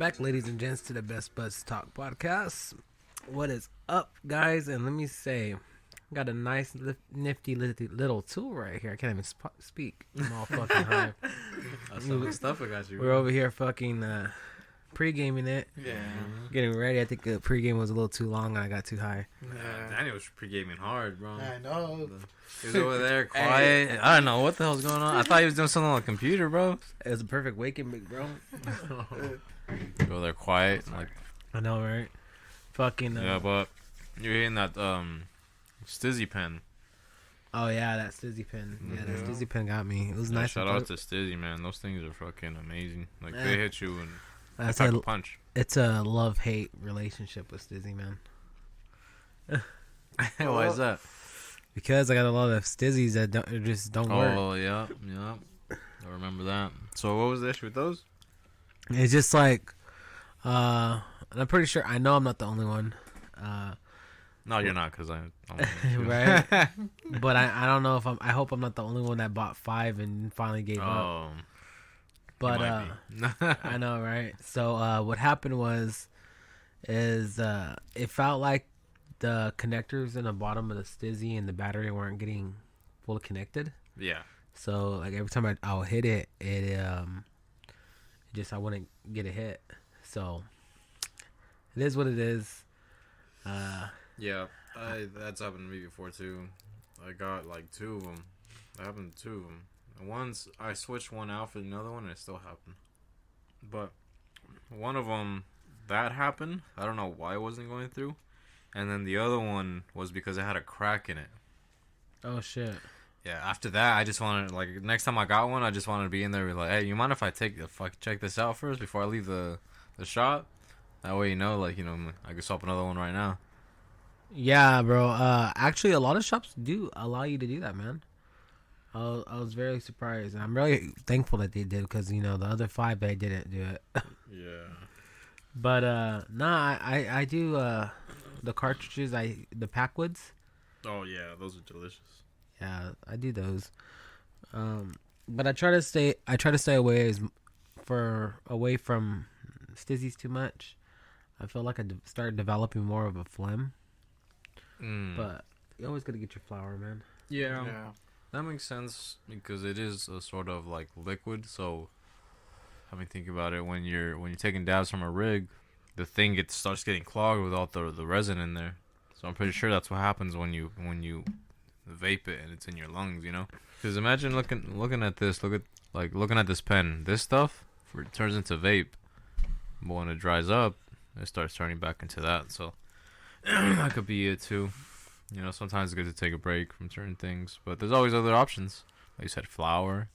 back, ladies and gents, to the Best Buds Talk podcast. What is up, guys? And let me say, got a nice, nifty little tool right here. I can't even speak. I'm all fucking high. That's some good stuff I got you. We're over here fucking pre-gaming it. Yeah. Getting ready. I think the pre-game was a little too long and I got too high. Yeah. Daniel was pre-gaming hard, bro. I know. He was over there quiet. Hey. I don't know what the hell's going on. I thought he was doing something on the computer, bro. It was a perfect waking, big bro. Go there quiet. Like, I know, right? Fucking. Yeah, but you're hitting that Stizzy pen. Oh yeah, that Stizzy pen. Yeah, that Stizzy pen got me. It was nice. Shout out to Stizzy, man. Those things are fucking amazing. Like they hit you and that's a punch. It's a love-hate relationship with Stizzy, man. Why is that? Because I got a lot of Stizzies that don't work. Oh yeah. I remember that. So what was the issue with those? It's just like, I'm pretty sure. I know I'm not the only one. No, you're not, because I'm right. But I don't know if I hope I'm not the only one that bought 5 and finally gave up. But I know, right? So what happened is it felt like the connectors in the bottom of the Stizzy and the battery weren't getting fully connected. Yeah. So like every time I'll hit it, I wouldn't get a hit. So it is what it is. Yeah, that's happened to me before too. I got like 2 of them. That happened to 2 of them. And once I switched one out for another one, and it still happened. But one of them, that happened. I don't know why it wasn't going through. And then the other one was because it had a crack in it. Oh shit. Yeah, after that, I just wanted, like, next time I got one, I just wanted to be in there like, hey, you mind if I check this out first before I leave the shop? That way, I can swap another one right now. Yeah, bro. Actually, a lot of shops do allow you to do that, man. I was very surprised, and I'm really thankful that they did, because, the other 5, they didn't do it. Yeah. But, I do, the cartridges, the Packwoods. Oh, yeah, those are delicious. Yeah, I do those. But I try to stay away from Stizzies too much. I feel like I started developing more of a phlegm. But you always gotta get your flour, man. Yeah. That makes sense, because it is a sort of like liquid. So, think about it, when you're taking dabs from a rig, the thing starts getting clogged with all the resin in there. So I'm pretty sure that's what happens when you vape it and it's in your lungs, Because imagine looking at this, looking at this pen. This stuff it turns into vape, but when it dries up, it starts turning back into that. So that could be it too. Sometimes it's good to take a break from certain things, but there's always other options. Like you said, flour.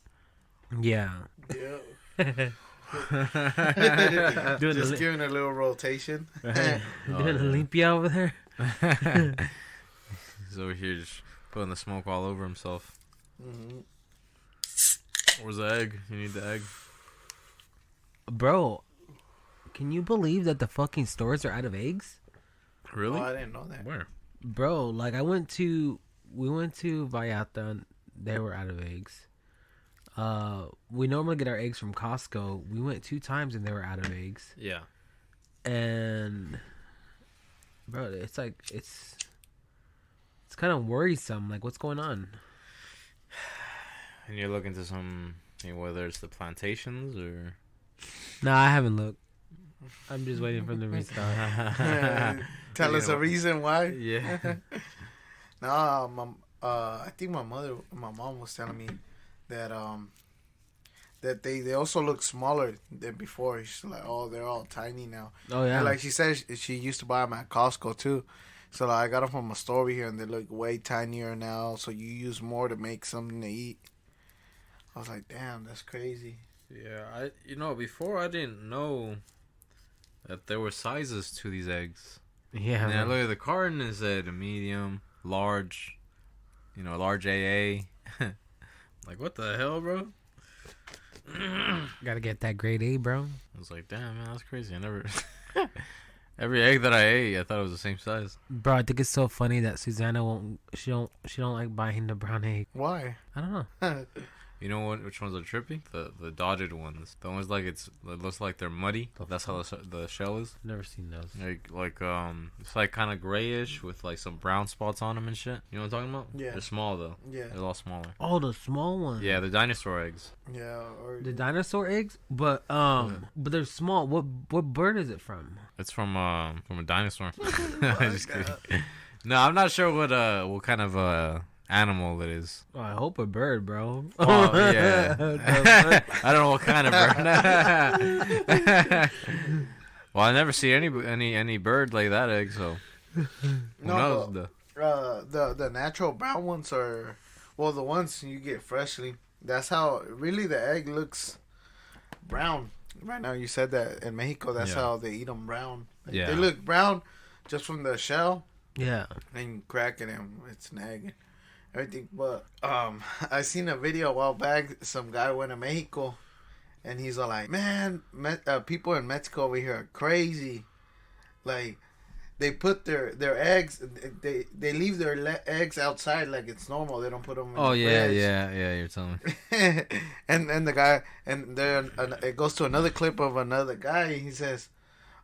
Yeah. Just giving a little rotation. Doing Olympia over there. He's over here just putting the smoke all over himself. Mm-hmm. Where's the egg? You need the egg. Bro, can you believe that the fucking stores are out of eggs? Really? Oh, I didn't know that. Where? Bro, like we went to Vallarta and they were out of eggs. We normally get our eggs from Costco. We went 2 times and they were out of eggs. Yeah. And bro, it's like it's kind of worrisome. Like, what's going on? And you're looking to some, whether it's the plantations or... No, I haven't looked. I'm just waiting for them to restart. Tell us a reason why. Yeah. No, I think my mom was telling me that that they also look smaller than before. She's like, oh, they're all tiny now. Oh yeah. And like she said, she used to buy them at Costco too. So like, I got them from a store over here, and they look way tinier now. So you use more to make something to eat. I was like, damn, that's crazy. Yeah, before I didn't know that there were sizes to these eggs. Yeah. And I look at the carton and it said a medium, large, large AA. Like, what the hell, bro? Gotta get that grade A, bro. I was like, damn, man, that's crazy. I never... Every egg that I ate, I thought it was the same size. Bro, I think it's so funny that Susanna she don't like buying the brown egg. Why? I don't know. You know what? Which ones are trippy? The dotted ones. The ones like it looks like they're muddy. That's how the shell is. Never seen those. Like it's like kind of grayish with like some brown spots on them and shit. You know what I'm talking about? Yeah. They're small though. Yeah. They're a lot smaller. Oh, the small ones. Yeah, the dinosaur eggs. Yeah. Or The dinosaur eggs, but they're small. What bird is it from? It's from a dinosaur. Just kidding. No, I'm not sure what kind of animal it is. Oh, I hope a bird, bro. Oh yeah. I don't know what kind of bird. Well, I never see any bird lay that egg, so who knows? The natural brown ones are, well, the ones you get freshly. That's how really the egg looks brown. Right now, you said that in Mexico, that's how they eat them brown. Like, they look brown just from the shell. Yeah. And you crack it and it's an egg and everything. But I seen a video a while back. Some guy went to Mexico and he's all like, man, people in Mexico over here are crazy. Like, they put their eggs, they leave their eggs outside like it's normal. They don't put them in the fridge. Yeah, you're telling me. and the guy, and then it goes to another clip of another guy. He says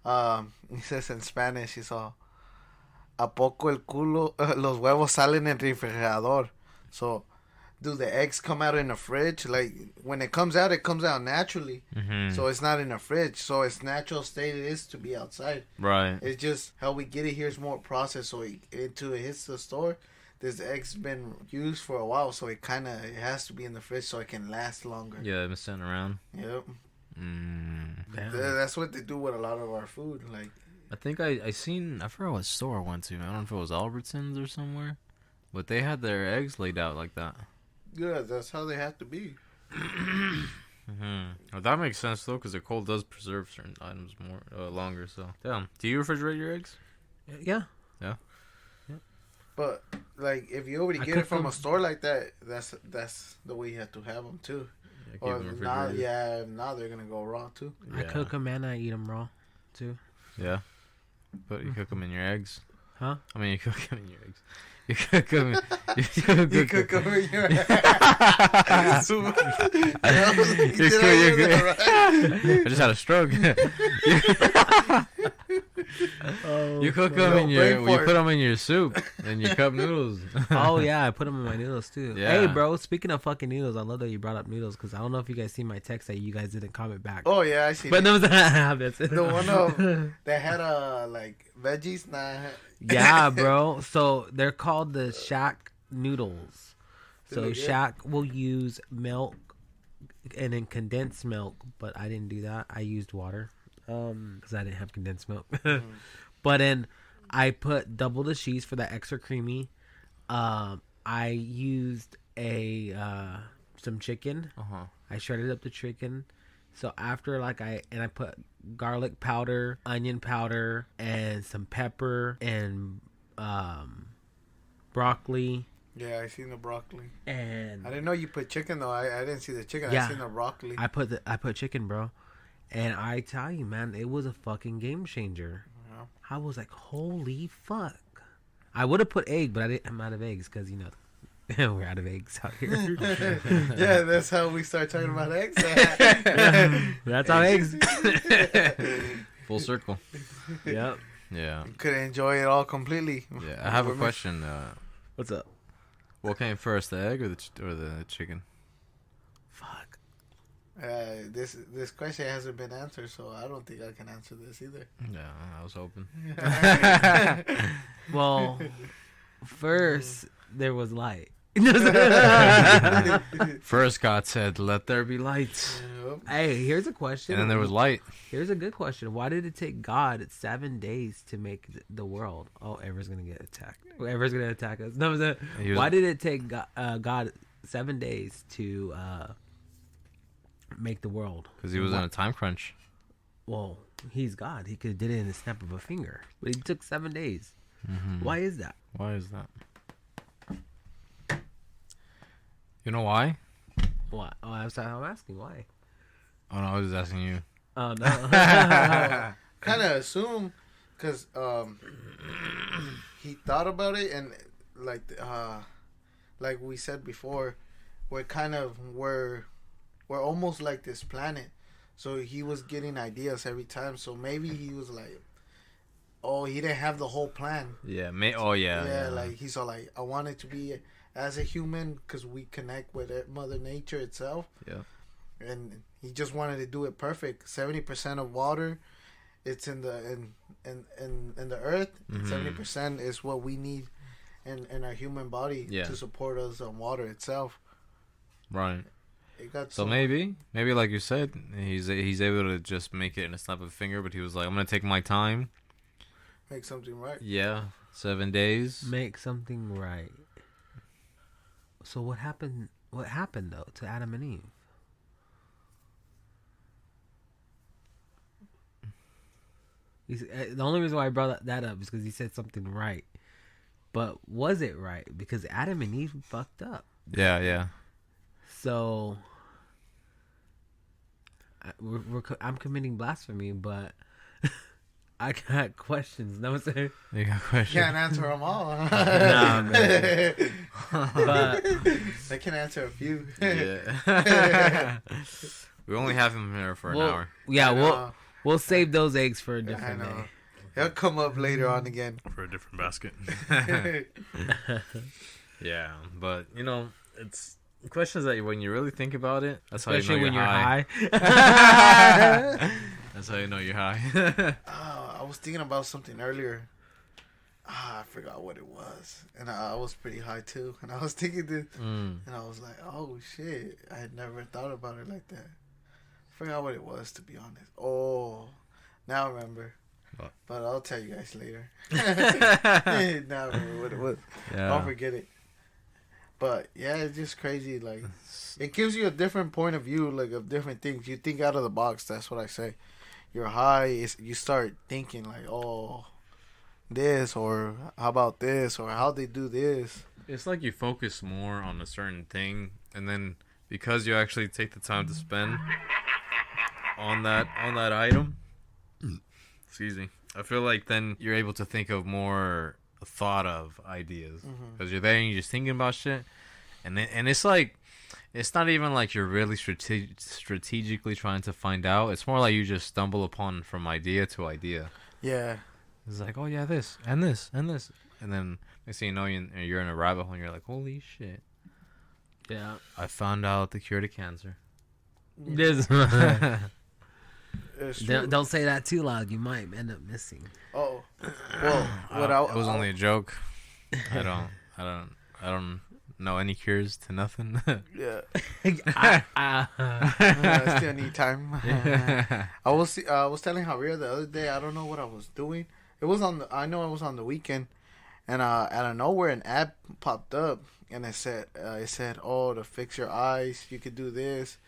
in Spanish, he's all, ¿a poco el culo, los huevos salen en el refrigerador? So, do the eggs come out in the fridge? Like, when it comes out naturally. Mm-hmm. So, it's not in the fridge. So, its natural state is to be outside. Right. It's just how we get it here is more processed. So, it hits the store. This egg's been used for a while. So, it has to be in the fridge so it can last longer. Yeah, they've been sitting around. Yep. That's what they do with a lot of our food. Like, I think I forgot what store I went to. I don't know if it was Albertsons or somewhere. But they had their eggs laid out like that. Yeah, that's how they have to be. Well, that makes sense though, because the cold does preserve certain items more longer. So, damn. Do you refrigerate your eggs? Yeah. Yeah. But like, if you already get it from a store like that, that's the way you have to have them too. Yeah, or now they're gonna go raw too. I cook them and I eat them raw too. Yeah. But you cook them in your eggs. Huh? I mean, you cook them in your eggs. You cook them. You cook them in your eggs. I just had a stroke. You cook them in your. You put them in your soup and your cup noodles. Oh yeah, I put them in my noodles too. Yeah. Hey, bro. Speaking of fucking noodles, I love that you brought up noodles because I don't know if you guys see my text that you guys didn't comment back. Oh yeah, I see. But no, that's the one that had like veggies. Nah. Yeah, bro. So they're called the Shack noodles. So Shack will use milk and then condensed milk, but I didn't do that. I used water because I didn't have condensed milk. But then I put double the cheese for the extra creamy. I used some chicken. I shredded up the chicken. So after I put garlic powder, onion powder, and some pepper and broccoli. Yeah, I seen the broccoli. And I didn't know you put chicken though. I didn't see the chicken. Yeah, I seen the broccoli. I put chicken, bro. And I tell you, man, it was a fucking game changer. Yeah. I was like, holy fuck. I would have put egg, but I'm out of eggs because, we're out of eggs out here. Yeah, that's how we start talking about eggs. That's how eggs. Full circle. Yep. Yeah. You could enjoy it all completely. Yeah, I have a question. What's up? What came first, the egg or the chicken? Fuck. This question hasn't been answered, so I don't think I can answer this either. Yeah, I was hoping. Well, first there was light. First, God said, "Let there be light." Hey, here's a question. And then there was light. Here's a good question. Why did it take God 7 days to make the world? Oh, Ever's gonna get attacked. Ever's gonna attack us. No, why did it take God 7 days to make the world? Because he was in a time crunch. Well, he's God. He could have did it in the snap of a finger, but he took 7 days. Mm-hmm. Why is that? Why is that? You know why? What? Oh, I'm asking why. Oh no, I was just asking you. Oh no. Kind of assume, because he thought about it, and like we said before, we're almost like this planet. So he was getting ideas every time. So maybe he was like, oh, he didn't have the whole plan. Yeah. Yeah. Like he's all like, I wanted to be as a human because we connect with Mother Nature itself. Yeah. And he just wanted to do it perfect. 70% of water, it's in the earth. 70% is what we need in our human body to support us on water itself. Right. So maybe like you said, he's able to just make it in a snap of a finger. But he was like, I'm gonna take my time, make something right. Yeah, 7 days. Make something right. So what happened? What happened though to Adam and Eve? The only reason why I brought that up is because he said something right. But was it right? Because Adam and Eve fucked up. Yeah. So I'm committing blasphemy, but I got questions. No, sir. You got questions? Can't answer them all. Nah, man. But I can answer a few. Yeah. We only have him here for an hour. Yeah, we'll save those eggs for a different day. He'll come up later on again for a different basket. Yeah, but it's questions that when you really think about it, that's especially how you know when high. you're high. That's how you know you're high. I was thinking about something earlier. I forgot what it was, and I was pretty high too. And I was thinking this, and I was like, "Oh shit!" I had never thought about it like that. I forgot what it was, to be honest. Oh, now I remember. What? But I'll tell you guys later. Now I remember what it was. Yeah. I'll forget it. But yeah, it's just crazy. Like, it gives you a different point of view, like, of different things. You think out of the box. That's what I say. You're high. You start thinking like, oh, this, or how about this, or how they do this. It's like you focus more on a certain thing, and then because you actually take the time to spend on that item, excuse me, I feel like then you're able to think of more thought of ideas because you're there and you're just thinking about shit, and it's like it's not even like you're really strategically trying to find out. It's more like you just stumble upon from idea to idea. Yeah. It's like, oh yeah, this and this and this, and then next thing you know, you're in a rabbit hole and you're like, holy shit. Yeah. I found out the cure to cancer. Don't say that too loud. You might end up missing. Oh. Well, it was only a joke. I don't know any cures to nothing. Yeah. I still need time. I was telling Javier the other day, I don't know what I was doing. I know it was on the weekend, and out of nowhere an app popped up, and it said, oh, to fix your eyes, you could do this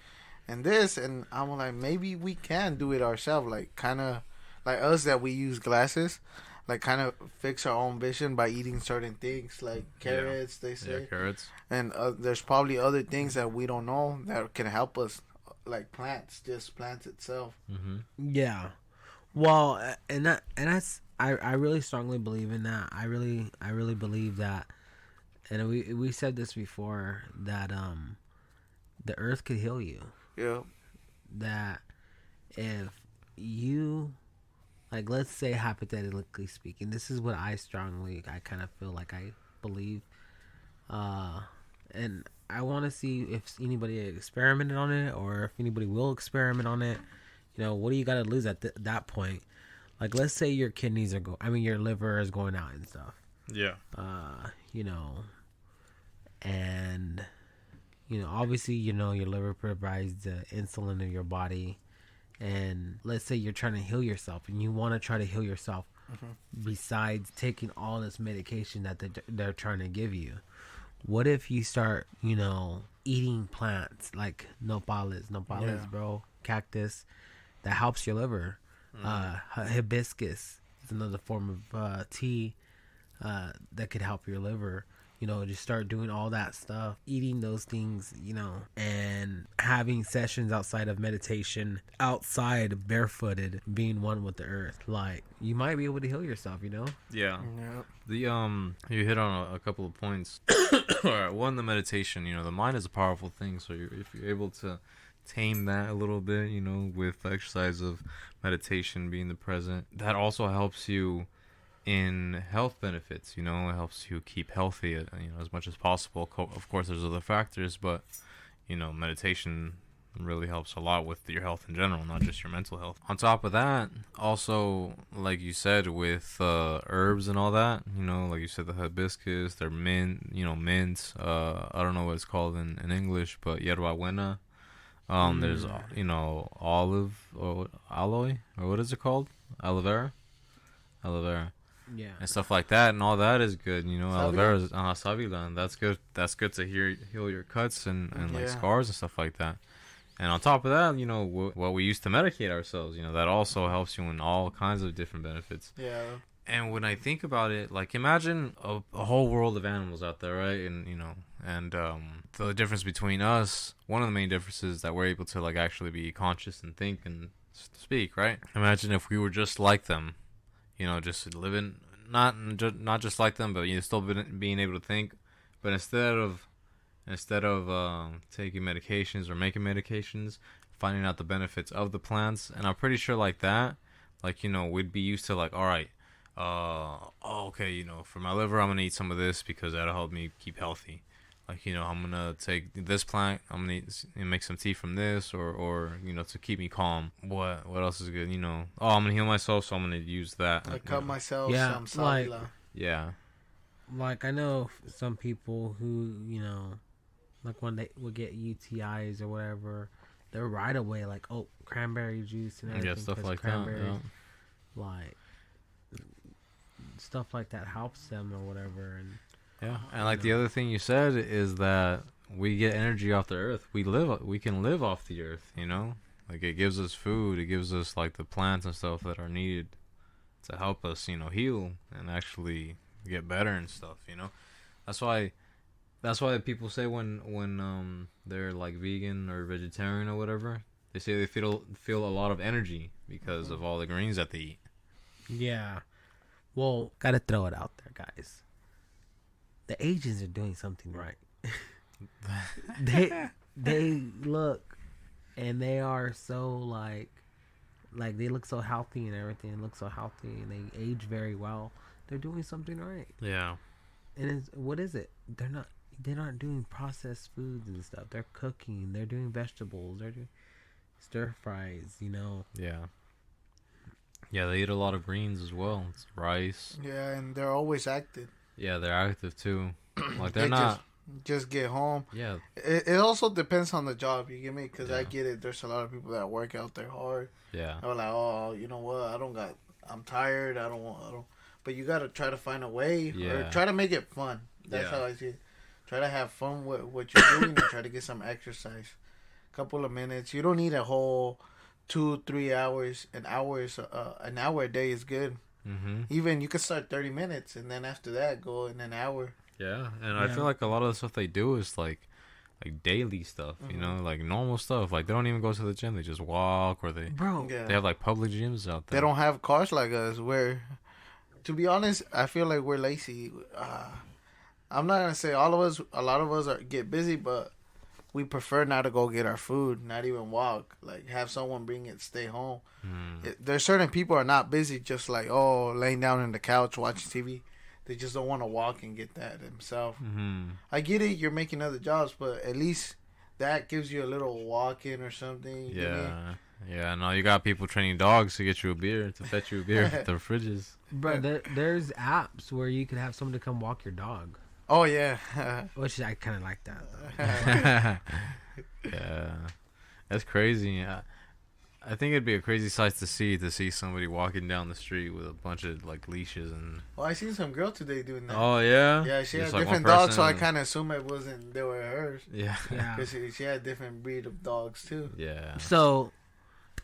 and this, and I'm like, maybe we can do it ourselves, like kind of like us that we use glasses, like kind of fix our own vision by eating certain things like carrots. They say carrots, and there's probably other things that we don't know that can help us, like plants itself. Yeah, well, and that's I really strongly believe in that. I really believe that, and we said this before, that the earth could heal you. Yeah. That if you, like, let's say hypothetically speaking, this is what I kind of feel like I believe, and I want to see if anybody experimented on it or if anybody will experiment on it. What do you got to lose at that point? Like, let's say your kidneys your liver is going out and stuff. Yeah. And obviously, your liver provides the insulin in your body. And let's say you're trying to heal yourself and you want to try to heal yourself besides taking all this medication that they're trying to give you. What if you start, eating plants like nopales, bro, cactus, that helps your liver. Hibiscus is another form of tea that could help your liver. just start doing all that stuff, eating those things, and having sessions outside of meditation, outside barefooted, being one with the earth. Like, you might be able to heal yourself, Yeah. The you hit on a couple of points. All right, one, the meditation. The mind is a powerful thing. So if you're able to tame that a little bit, with the exercise of meditation, being the present, that also helps you in health benefits. It helps you keep healthy, as much as possible. Of course, there's other factors, but meditation really helps a lot with your health in general, not just your mental health. On top of that, also, like you said, with herbs and all that, like you said, the hibiscus, their mint, I don't know what it's called in English, but yerba buena. There's olive or aloe, or what is it called? Aloe vera. Yeah. And stuff like that, and all that is good. Aloe vera is savila, and that's good. That's good to heal your cuts and like scars and stuff like that. And on top of that, what we use to medicate ourselves, that also helps you in all kinds of different benefits. Yeah. And when I think about it, like, imagine a whole world of animals out there, right? And the difference between us, one of the main differences is that we're able to, like, actually be conscious and think and speak, right? Imagine if we were just like them, just living, not just like them, but still being able to think. But instead of taking medications or making medications, finding out the benefits of the plants, and I'm pretty sure like that, like, we'd be used to, like, all right, okay, for my liver, I'm gonna eat some of this because that'll help me keep healthy. Like, I'm gonna take this plant, I'm gonna make some tea from this, or to keep me calm. What else is good? I'm gonna heal myself, so I'm gonna use that. I cut myself some like, savila. Yeah. Like, I know some people who, like, when they would get UTIs or whatever, they're right away like, oh, cranberry juice and everything. Yeah, stuff like that. Yeah. Like, stuff like that helps them or whatever. And and like the other thing you said is that we get energy off the earth. We can live off the earth. Like, it gives us food. It gives us, like, the plants and stuff that are needed to help us, heal and actually get better and stuff. That's why people say when they're, like, vegan or vegetarian or whatever, they say they feel a lot of energy because of all the greens that they eat. Yeah. Well, gotta throw it out there, guys. The Asians are doing something right. they look, and they are so like they look so healthy and everything. Look so healthy, and they age very well. They're doing something right. Yeah. And what is it? They're not doing processed foods and stuff. They're cooking. They're doing vegetables. They're doing stir fries. Yeah. Yeah, they eat a lot of greens as well. It's rice. Yeah, and they're always active. Yeah, they're active too. Like, they're not just get home. Yeah. It also depends on the job. You get me? Because I get it. There's a lot of people that work out there hard. Yeah. They're like, oh, you know what? I'm tired. I don't. But you gotta try to find a way, or try to make it fun. That's how I see it. Try to have fun with what you're doing and try to get some exercise. Couple of minutes. You don't need a whole 2-3 hours. An hour a day is good. Mm-hmm. Even you could start 30 minutes and then after that go in an hour. Yeah, and I feel like a lot of the stuff they do is like daily stuff, like normal stuff. Like, they don't even go to the gym; they just walk, or they have like public gyms out there. They don't have cars like us. Where, to be honest, I feel like we're lazy. I'm not gonna say all of us. A lot of us get busy, but we prefer not to go get our food, not even walk. Like, have someone bring it, stay home. There's certain people are not busy, just like, laying down in the couch watching TV. They just don't want to walk and get that themselves. Mm-hmm. I get it, you're making other jobs, but at least that gives you a little walk-in or something. Yeah. Yeah, no, you got people training dogs to get you a beer, to fetch you a beer at the fridges. Bro, there's apps where you can have someone to come walk your dog. Oh, yeah. Which I kind of like that, though. Yeah. That's crazy. I think it'd be a crazy sight to see somebody walking down the street with a bunch of, like, leashes and... Well, I seen some girl today doing that. Oh, yeah? Yeah, she just had like different dogs, so I kind of assumed they were hers. Yeah. Because she had different breed of dogs, too. Yeah. So,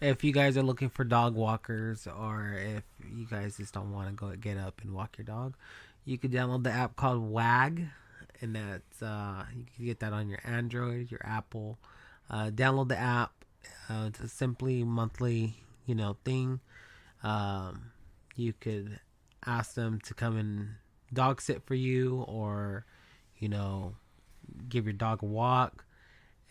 if you guys are looking for dog walkers, or if you guys just don't want to go get up and walk your dog, you could download the app called WAG. and that's you can get that on your Android, your Apple. Download the app. It's a simply monthly, thing. You could ask them to come and dog sit for you, or give your dog a walk.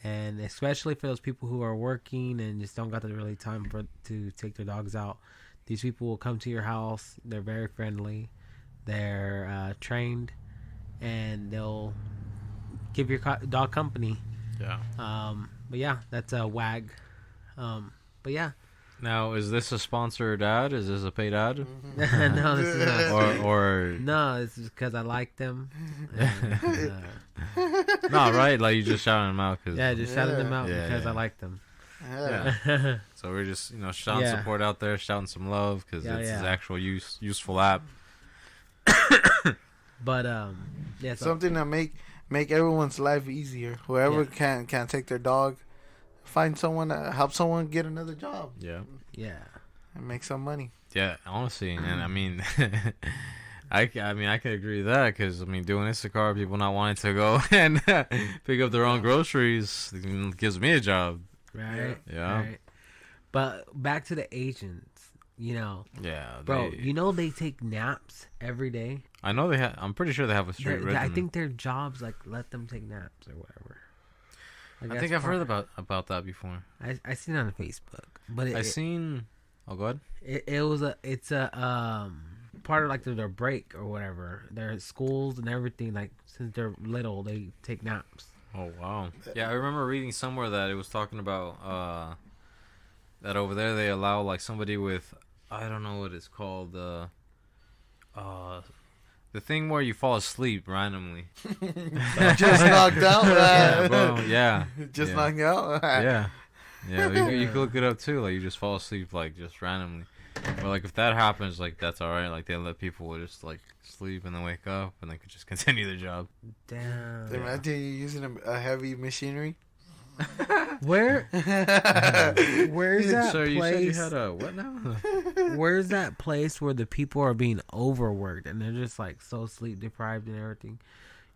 And especially for those people who are working and just don't got the really time to take their dogs out, these people will come to your house. They're very friendly. They're trained, and they'll give your dog company. Yeah. But yeah, that's a WAG. But yeah. Now, is this a sponsored ad? Is this a paid ad? No, this is not. Or no, it's just because I like them. No, right? Like you just shouting them out just shouting them out because I like them. Yeah. So we're just shouting support out there, shouting some love because it's an actual useful app. But something that make everyone's life easier. Whoever can take their dog, find someone to help someone get another job. Yeah. And make some money. Yeah, honestly, and I mean, I can agree with that because doing Instacart, people not wanting to go and pick up their own groceries gives me a job. Right. Yeah. Right. But back to the agents. Yeah, bro. They take naps every day. I know they have. I'm pretty sure they have a strict regimen. I think their jobs let them take naps or whatever. I think I've heard about that before. I seen it on Facebook, but Oh, go ahead. It's a part of their break or whatever. Their schools and everything. Since they're little, they take naps. Oh wow. Yeah, I remember reading somewhere that it was talking about that over there they allow somebody with, I don't know what it's called, the thing where you fall asleep randomly. Just knocked out. Yeah, bro. Yeah. Just knocked out. Yeah. You can look it up too. You just fall asleep just randomly. But if that happens, that's all right. They let people just sleep and then wake up and they could just continue their job. Damn. Imagine you using a heavy machinery. Where's that So you said you place? had a what now? Where's that place where the people are being overworked and they're just so sleep deprived and everything?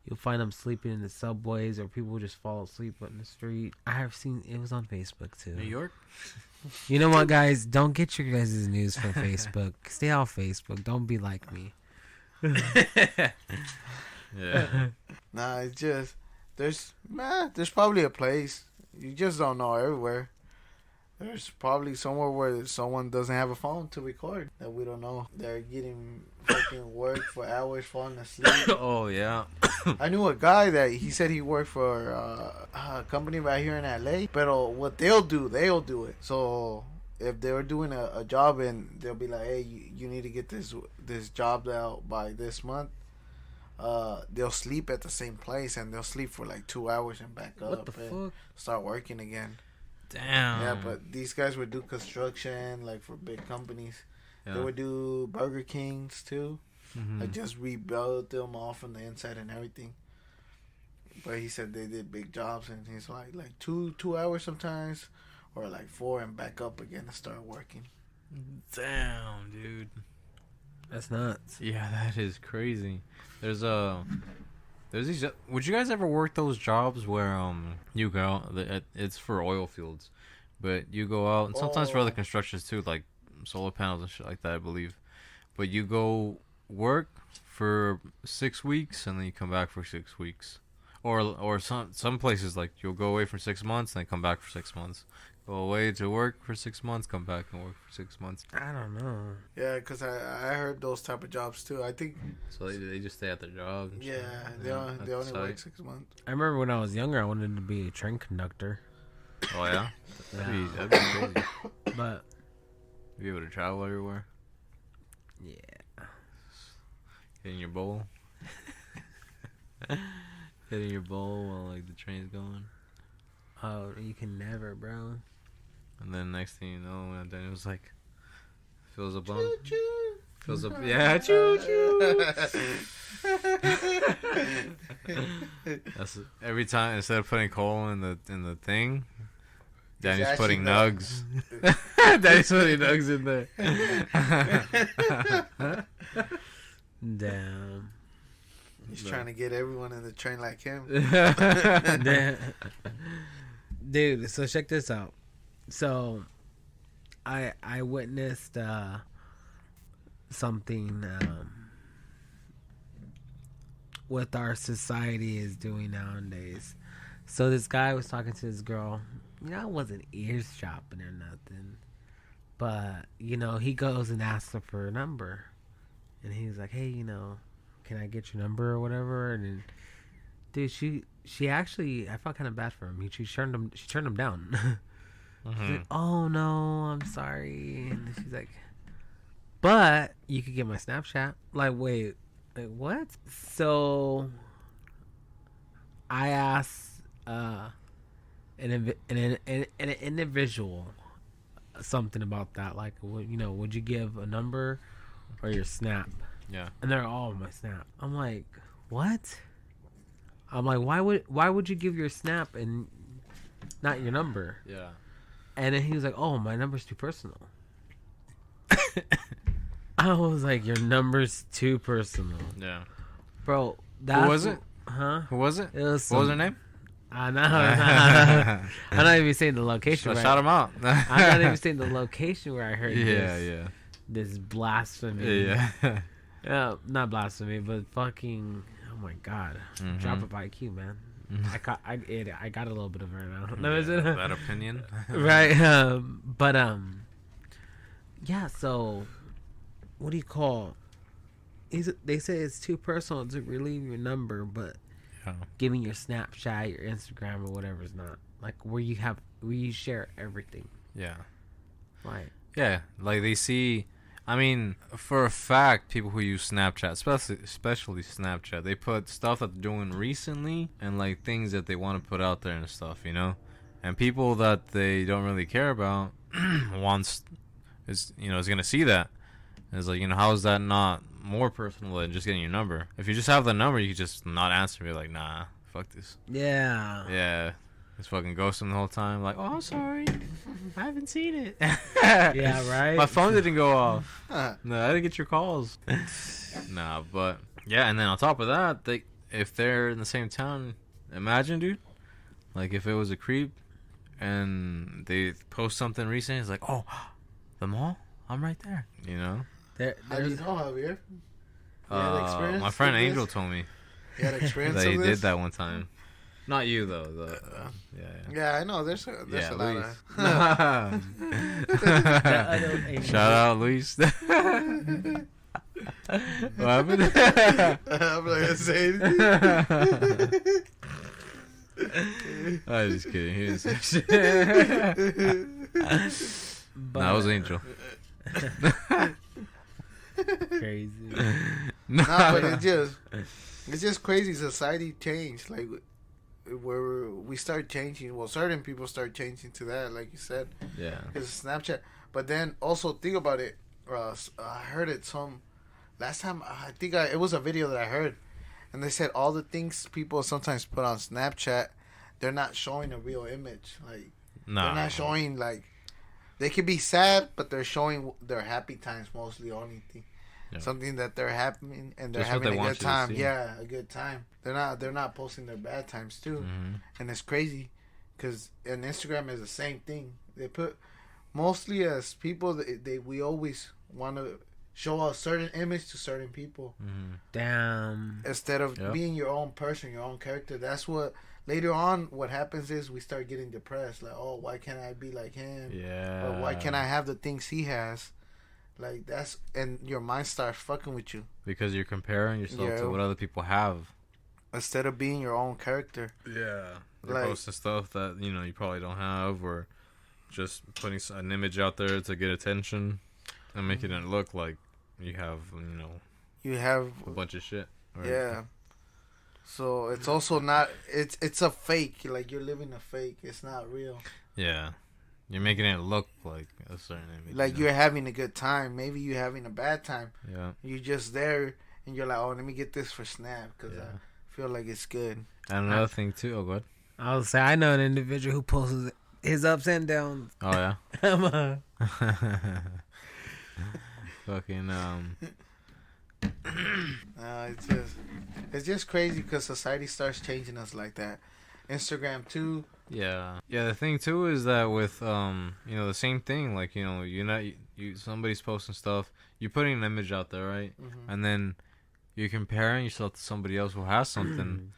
You'll find them sleeping in the subways, or people just fall asleep in the street. I have seen it was on Facebook too. New York. You know what, guys? Don't get your guys' news from Facebook. Stay off Facebook. Don't be like me. Yeah. Nah, it's just there's probably a place. You just don't know everywhere. There's probably somewhere where someone doesn't have a phone to record that we don't know. They're getting fucking work for hours, falling asleep. Oh yeah. I knew a guy that he said he worked for a company right here in LA. But what they'll do it. So if they were doing a job and they'll be like, hey, you need to get this job out by this month. They'll sleep at the same place and they'll sleep for 2 hours and back up. What the fuck? Start working again. Damn. Yeah, but these guys would do construction for big companies. Yeah. They would do Burger Kings too. Mm-hmm. Just rebuild them all from the inside and everything. But he said they did big jobs and he's like 2 hours sometimes, or 4 and back up again and start working. Damn, dude. That's nuts. Yeah, that is crazy. There's these. Would you guys ever work those jobs where you go out? It's for oil fields, but you go out and sometimes for other constructions too, like solar panels and shit like that, I believe. But you go work for 6 weeks and then you come back for 6 weeks, or some places you'll go away for 6 months and then come back for 6 months. Go away to work for 6 months, come back and work for 6 months. I don't know. Yeah, because I heard those type of jobs too. I think. So they just stay at their job. And they only work 6 months. I remember when I was younger, I wanted to be a train conductor. Oh yeah, that'd be crazy. But be able to travel everywhere. Yeah. Get in your bowl. Get in your bowl while the train's going. Oh, you can never, bro. And then next thing you know, Daniel's fills a bump. Choo choo. Fills up. Yeah, choo choo. That's every time. Instead of putting coal in the thing, Danny's putting nugs. Danny's putting nugs in there. Damn. He's trying to get everyone in the train like him. Dude, so check this out. So, I witnessed something what our society is doing nowadays. So this guy was talking to this girl. I wasn't eavesdropping or nothing, but he goes and asks her for a number, and he's like, "Hey, can I get your number or whatever?" And then, dude, she actually, I felt kind of bad for him. She turned him down. She's like, "Oh no, I'm sorry," and she's like, "But you could get my Snapchat." Like, wait. Like, what? So I asked an individual something about that. Like, would you give a number or your Snap? Yeah. And they're all my Snap. I'm like, what? I'm like, why would you give your Snap and not your number? Yeah. And then he was like, "Oh, my number's too personal." I was like, "Your number's too personal." Yeah. Bro, who was it? Huh? Who was it? It was what was her name? I'm not even saying the location. Shout him out. I'm not even saying the location where I heard this blasphemy. Yeah. Not blasphemy, but fucking, oh my god. Drop of IQ, man. I got a little bit of it right now. No, is it? That opinion. Right. Yeah, so what do you call? They say it's too personal to relieve your number, but giving your Snapchat, your Instagram, or whatever is not. Like where you share everything. Yeah. Right. Yeah, like they see. I mean, for a fact, people who use Snapchat, especially Snapchat, they put stuff that they're doing recently and like things that they want to put out there and stuff, And people that they don't really care about is gonna see that. And it's like, how is that not more personal than just getting your number? If you just have the number, you can just not answer. Be like, nah, fuck this. Yeah. Yeah. Just fucking ghost them the whole time. Like, oh, I'm sorry. I haven't seen it. Yeah, right? My phone didn't go off. No, I didn't get your calls. Nah, but... Yeah, and then on top of that, if they're in the same town, imagine, dude. Like, if it was a creep and they post something recent, it's like, oh, the mall? I'm right there. How do you know, Javier? You had experience my friend with Angel this? told me You had experience that he with did this? that one time. Not you though. Yeah, I know. There's a lot of. Shout out, Luis. What happened? I'm not gonna say anything. I'm just kidding. He didn't say shit. That was Angel. Crazy. No, but it's just crazy. Society changed. Like, where we start changing. Well, certain people start changing to that, like you said. Yeah. Because of Snapchat. But then also think about it. I heard it last time. I think it was a video that I heard, and they said all the things people sometimes put on Snapchat, they're not showing a real image. Like, they're not showing like. They could be sad, but they're showing their happy times mostly. Only thing. Yeah. Something that they're happy and they're having a good time. Yeah, a good time. They're not posting their bad times too, and it's crazy, because and Instagram is the same thing. They put mostly as people we always want to show a certain image to certain people. Damn. Instead of being your own person, your own character. That's what later on what happens is we start getting depressed. Like, oh, why can't I be like him? Yeah. Or why can't I have the things he has? Like, and your mind starts fucking with you. Because you're comparing yourself to what other people have. Instead of being your own character. Yeah. They're posting stuff that, you probably don't have, or just putting an image out there to get attention and making it look like you have, You have a bunch of shit. Right? Yeah. So it's also not, it's a fake. Like, you're living a fake. It's not real. Yeah. You're making it look like a certain image. Like, you're having a good time. Maybe you're having a bad time. Yeah. You're just there, and you're like, oh, let me get this for Snap, because I feel like it's good. And another thing, too. Oh, good. I would say I know an individual who posts his ups and downs. Oh, yeah? Fucking, it's just... It's just crazy because society starts changing us like that. Instagram too. Yeah. The thing too is that with the same thing. Like somebody's posting stuff. You're putting an image out there, right? Mm-hmm. And then you're comparing yourself to somebody else who has something,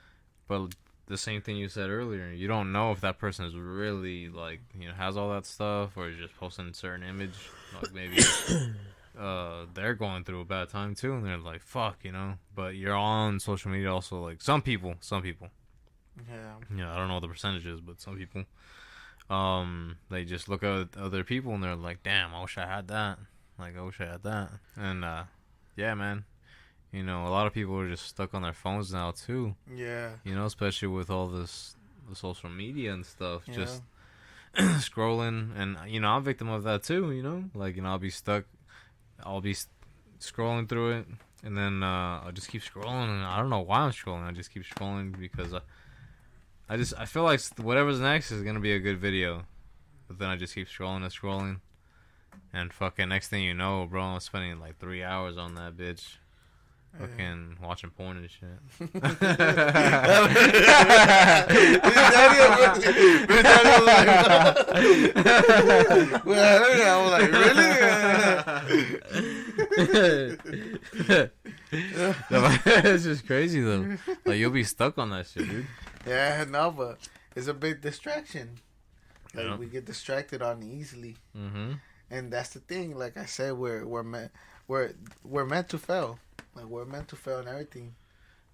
but the same thing you said earlier, you don't know if that person is really like has all that stuff or is just posting a certain image. Like maybe they're going through a bad time too, and they're like, "Fuck," But you're on social media also. Like some people. Yeah. I don't know the percentages, but some people, they just look at other people and they're like, "Damn, I wish I had that." Like I wish I had that, and yeah, man. A lot of people are just stuck on their phones now too. Yeah. Especially with all the social media and stuff, Yeah. just scrolling, and I'm a victim of that too. Like I'll be stuck, scrolling through it, and then I'll just keep scrolling, and I don't know why I'm scrolling. I just keep scrolling because I feel like whatever's next is gonna be a good video, but then I just keep scrolling, and fucking next thing you know, bro, I'm spending like 3 hours on that bitch. Fucking watching porn and shit. I was like, really? It's just crazy though. Like you'll be stuck on that shit, dude. Yeah, no, but it's a big distraction. Like Yeah. we get distracted on easily, and that's the thing. Like I said, we're meant to fail. Like we're meant to fail in everything.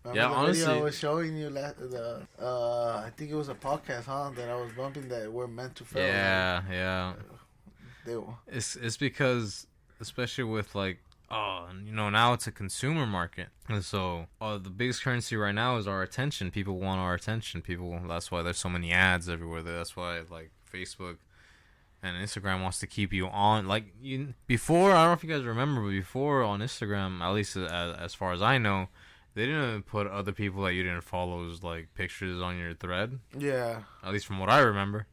Remember the honestly, video I was showing you I think it was a podcast, that I was bumping that we're meant to fail. Yeah. They, It's because, especially with like, now it's a consumer market, and so the biggest currency right now is our attention. People want our attention. That's why there's so many ads everywhere. That's why like Facebook and Instagram wants to keep you on. Like before, I don't know if you guys remember, but before on Instagram, at least as far as I know, they didn't put other people that you didn't follow's like pictures on your thread. Yeah. At least from what I remember.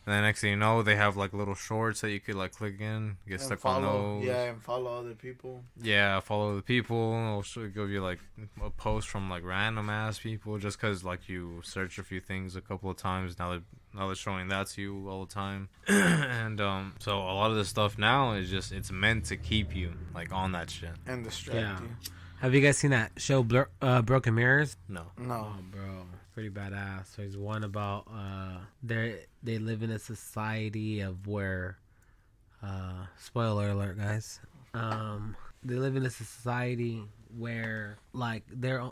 And then next thing you know, they have like little shorts that you could like click in, get stuck on those. Yeah, and follow other people. Yeah, follow the people. Also give you like a post from like random ass people just because like you search a few things a couple of times. Now they're showing that to you all the time. And so a lot of this stuff now is just it's meant to keep you like on that shit and distract you. Have you guys seen that show Broken Mirrors? No. No. Oh, bro, pretty badass. There's one about they live in a society of where spoiler alert, guys. They live in a society where like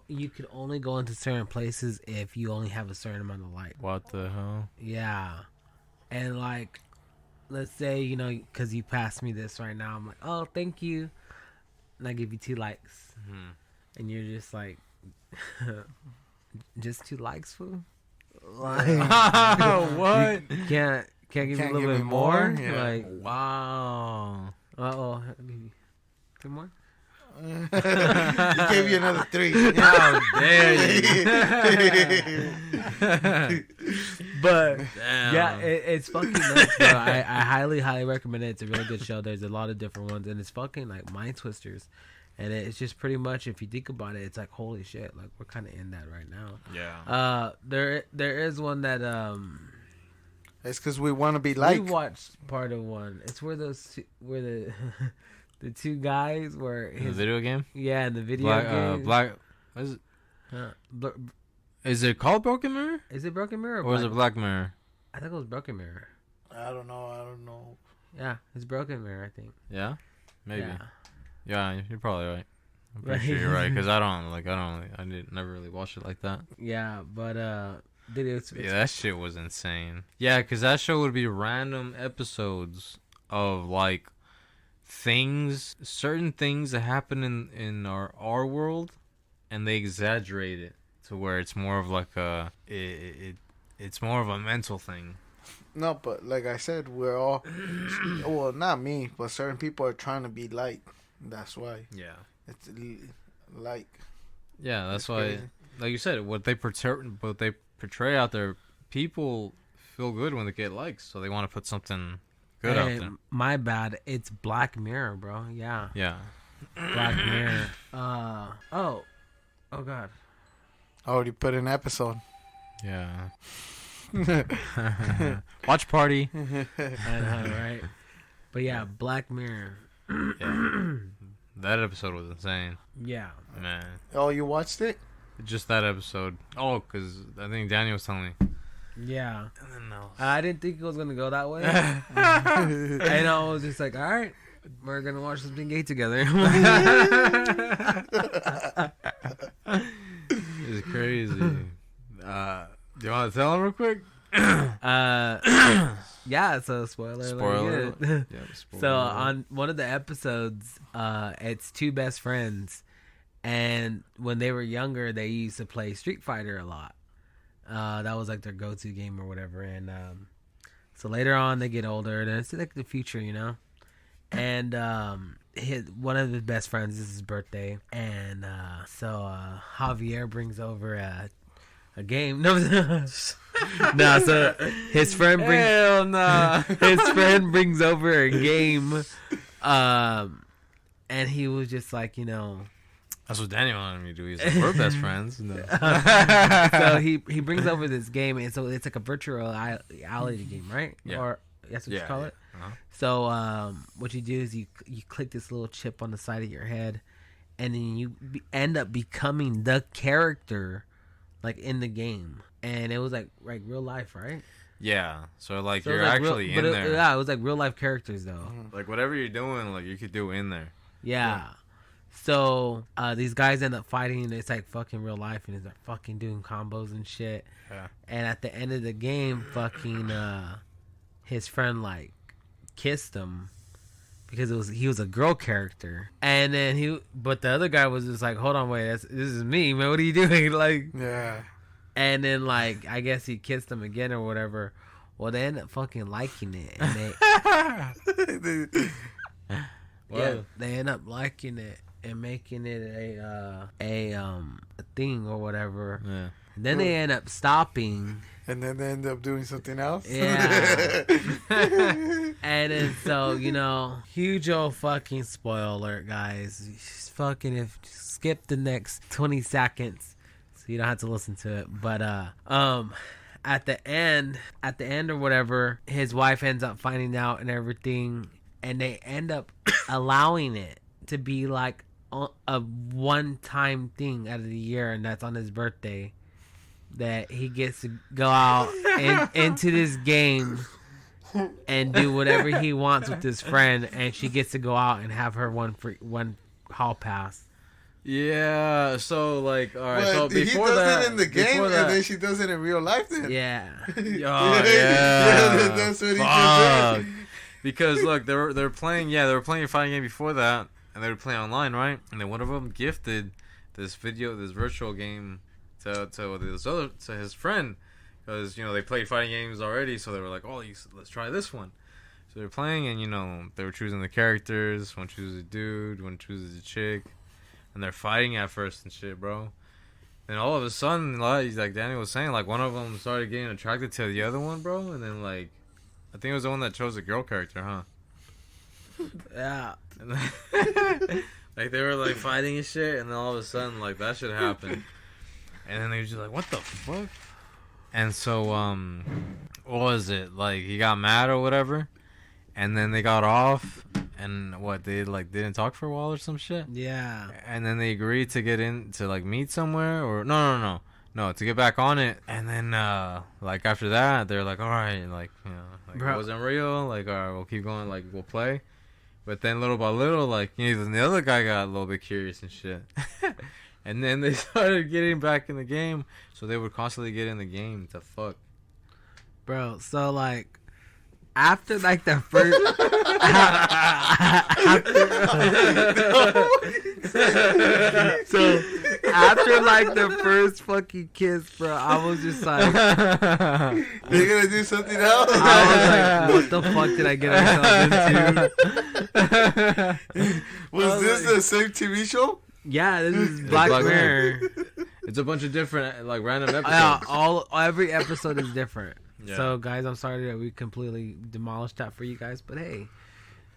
you could only go into certain places if you only have a certain amount of light. What the hell? Yeah. And like, let's say, because you passed me this right now, I'm like, oh, thank you, and I give you 2 likes. And you're just like, just 2 likes, fool? Like, what? Can't give you a little bit more? Yeah. Like, Wow. I'll give you 3 more? He gave you another 3. How dare you? But Damn. yeah, it's fucking nuts, bro. I highly recommend it. It's a really good show. There's a lot of different ones, and it's fucking like mind twisters. And it's just pretty much, if you think about it, it's like, holy shit, like we're kind of in that right now. Yeah. There is one that It's because we want to be like. we watched part of one. It's where the 2 guys were The video game? yeah, in the video game. What is it? Is it called Broken Mirror? Is it Broken Mirror Or is it Black Mirror? I think it was Broken Mirror. I don't know. Yeah, it's Broken Mirror, I think. Yeah? Maybe. Yeah. Yeah, you're probably right. I'm pretty Right. sure you're right, because I never really watched it like that. Yeah, but dude, it's Yeah, that shit was insane. Yeah, because that show would be random episodes of like certain things that happen in our world, and they exaggerate it to where it's more of like it's more of a mental thing. No, but like I said, we're all well, not me, but certain people are trying to be like. That's why. Yeah. It's like. Yeah, that's It's why. crazy. Like you said, what they portray out there, people feel good when they get likes, so they want to put something good out there. My bad. It's Black Mirror, bro. Yeah. Yeah. Black Mirror. Oh God. Already put an episode. Yeah. Watch party. I know, right? But yeah, Black Mirror. Yeah. That episode was insane. Yeah. Man. Oh, you watched it? Just that episode. Oh, because I think Daniel was telling me. Yeah. And then I didn't think it was going to go that way. And I was just like, all right, we're going to watch something gay together. It's crazy. Do you want to tell him real quick? Yeah, so spoiler. Spoiler. Yeah, spoiler. So on one of the episodes, it's two best friends, and when they were younger, they used to play Street Fighter a lot. That was like their go-to game or whatever. And so later on, they get older, and it's like the future, you know. And one of his best friends, this is his birthday, and so Javier brings over a game. No, no. So his friend brings. Hell nah. His friend brings over a game, and he was just like, you know. That's what Daniel wanted me to do. He's like, we're best friends. No. So he brings over this game, and so it's like a virtual reality game, right? Yeah. Or that's what you call it. Uh-huh. So what you do is you click this little chip on the side of your head, and then you end up becoming the character, like in the game. And it was like real life, right? Yeah. So like So you're it was like actually in there. Yeah, it was like real life characters though. Like whatever you're doing, like you could do in there. Yeah. So these guys end up fighting, and it's like fucking real life, and it's like fucking doing combos and shit. Yeah. And at the end of the game, fucking his friend like kissed him because he was a girl character, and then but the other guy was just like, hold on, wait, this is me, man. What are you doing? Like, Yeah. and then like I guess he kissed him again or whatever. Well, they end up fucking liking it, and they end up liking it and making it a thing or whatever. Yeah. And then they end up stopping. And then they end up doing something else. Yeah. And then so, you know, huge old fucking spoiler alert, guys. Fucking skip the next 20 seconds so you don't have to listen to it. But at the end or whatever, his wife ends up finding out and everything, and they end up allowing it to be like a one-time thing out of the year, and that's on his birthday, that he gets to go out into this game and do whatever he wants with his friend, and she gets to go out and have her one hall pass. Yeah, so like, all right. But so before he does that, it in the game, and then she does it in real life. Then Yeah. Oh, yeah. That's what he Fuck. did. Because look, they were playing. Yeah, they were playing a fighting game before that, and they were playing online, right? And then one of them gifted this virtual game to his friend, because you know they played fighting games already, so they were like, oh, let's try this one. So they're playing, and you know they were choosing the characters. One chooses a dude, one chooses a chick, and they're fighting at first and shit, bro. And all of a sudden, like Danny was saying, like one of them started getting attracted to the other one, bro, and then like I think it was the one that chose the girl character, huh? Yeah. And then, like they were like fighting and shit, and then all of a sudden like that shit happened, and then they were just like, "What the fuck?" And so what was it? Like he got mad or whatever, and then they got off, and what they like didn't talk for a while or some shit. Yeah. And then they agreed to get in to like meet somewhere, or no, to get back on it. And then like after that, they're like, all right, like you know, like it wasn't real. Like all right, we'll keep going. Like we'll play. But then little by little, like, you know, the other guy got a little bit curious and shit. And then they started getting back in the game. So they would constantly get in the game to fuck. Bro, so, like, after, like, the first... So, after, like, the first fucking kiss, bro, I was just like... They're gonna do something else? I was like, what the fuck did I get myself into? Was this the same TV show? Yeah, this is Black Mirror. It's a bunch of different, like, random episodes. Every episode is different. Yeah. So, guys, I'm sorry that we completely demolished that for you guys, but hey,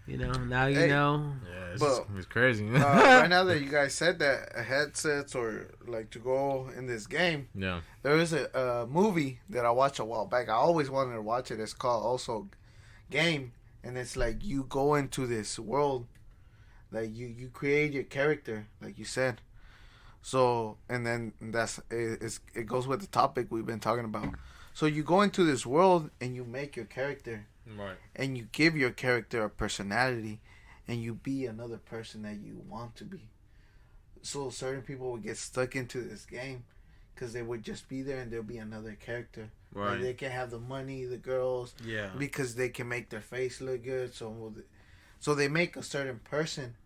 You know, now you know. Yeah, it's crazy. Right now that you guys said that headsets or like to go in this game, there is a movie that I watched a while back. I always wanted to watch it. It's called also Game, and it's like you go into this world, like you create your character, like you said. So and then it goes with the topic we've been talking about. So you go into this world and you make your character. Right. And you give your character a personality, and you be another person that you want to be. So certain people would get stuck into this game because they would just be there and there'll be another character. Right. Like they can have the money, the girls. Yeah. Because they can make their face look good. So they make a certain person.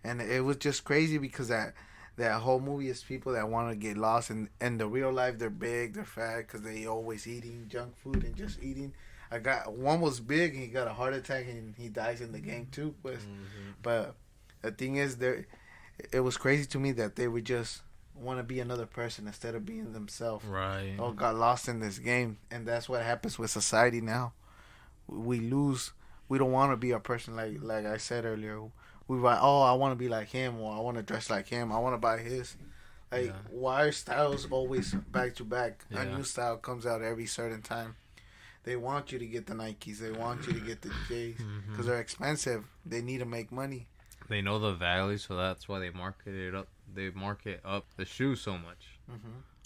And it was just crazy because that whole movie is people that want to get lost. And in the real life, they're big, they're fat because they always eating junk food and just eating. One was big and he got a heart attack and he dies in the game too. But the thing is, it was crazy to me that they would just want to be another person instead of being themselves. Right. Or got lost in this game, and that's what happens with society now. We lose. We don't want to be a person like I said earlier. We like, oh, I want to be like him, or I want to dress like him. I want to buy his. Why are styles always back to back? A new style comes out every certain time. They want you to get the Nikes. They want you to get the J's because they're expensive. They need to make money. They know the value, so that's why they market it up. They market up the shoe so much.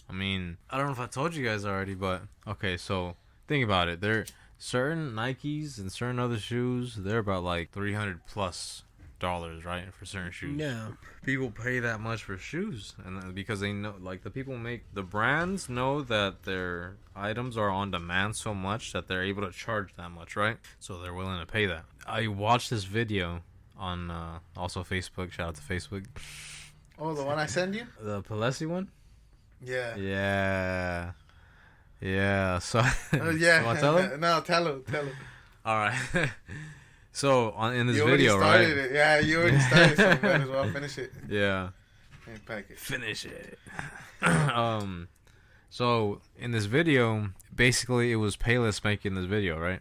I mean, I don't know if I told you guys already, but okay. So think about it. There certain Nikes and certain other shoes. They're about like $300+ right, for certain shoes. Yeah, people pay that much for shoes, and because they know, like the brands know that their items are on demand so much that they're able to charge that much, right? So they're willing to pay that. I watched this video on also Facebook. Shout out to Facebook. Oh, the one I send you? The Palesi one? Yeah. Yeah. So yeah. You want to tell him? No, tell him. All right. So in this you video, right? It. Yeah, you already started, so might as well finish it. Yeah. And pack it. Finish it. So in this video, basically it was Payless making this video, right?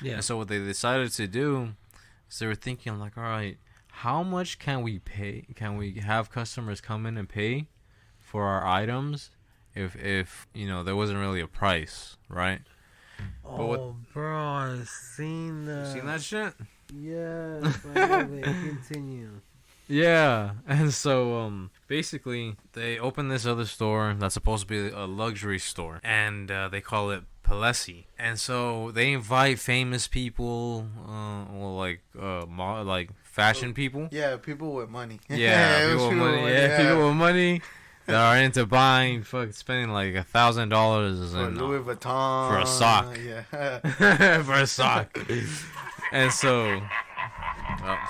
Yeah. And so what they decided to do is they were thinking like, all right, how much can we pay? Can we have customers come in and pay for our items if you know there wasn't really a price, right? Oh, bro, I've seen that. You seen that shit? Yes, I love it. Continue. Yeah, and so basically they opened this other store that's supposed to be a luxury store, and they call it Palesi. And so they invite famous people, or like fashion people. Yeah, people with money. Yeah, people with money. Yeah, people with money. That are into spending like $1,000 for Louis Vuitton for a sock. Yeah, for a sock. And so,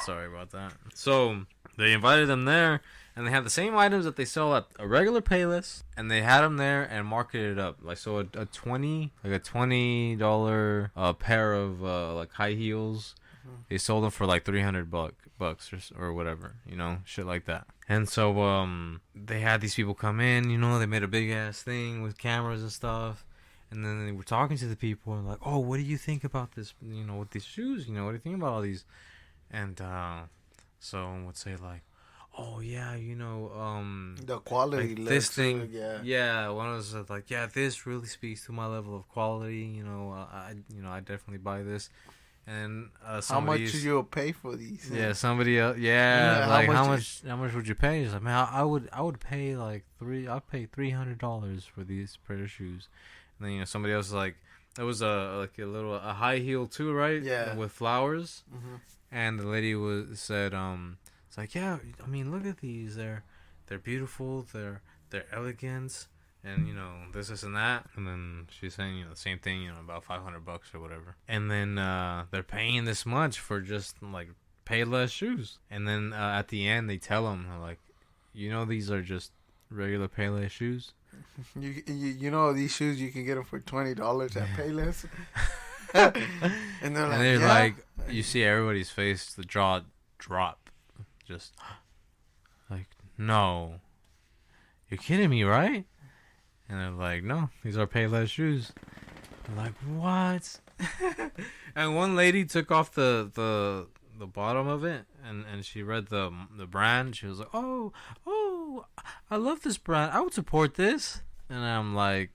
sorry about that. So they invited them there, and they had the same items that they sell at a regular Payless, and they had them there and marketed it up. Like so, a $20 pair of like high heels. They sold them for like $300 bucks or whatever, you know, shit like that. And so they had these people come in, you know, they made a big ass thing with cameras and stuff, and then they were talking to the people and like, oh, what do you think about this, you know, with these shoes, you know, what do you think about all these? And so one would say like, oh yeah, you know, the quality, like this thing, yeah. One was like, yeah, this really speaks to my level of quality, you know, I definitely buy this. And how much did you pay for these? Yeah, somebody else. Yeah, like how much would you pay? He's like, man, I would pay like I'd pay $300 for these pair of shoes. And then you know somebody else was like, there was a high heel too, right? Yeah, with flowers. And the lady said, it's like, yeah, I mean, look at these. They're beautiful. They're elegant. And, you know, this and that. And then she's saying, you know, the same thing, you know, about $500 or whatever. And then they're paying this much for just, like, Payless shoes. And then at the end, they tell them, like, you know, these are just regular Payless shoes. You know, these shoes, you can get them for $20 at Payless. And they're like, you see everybody's face, the jaw drop. Just, like, no. You're kidding me, right? And they're like, no, these are Payless shoes. I'm like, what? And one lady took off the the bottom of it, and she read the brand. She was like, oh, I love this brand. I would support this. And I'm like,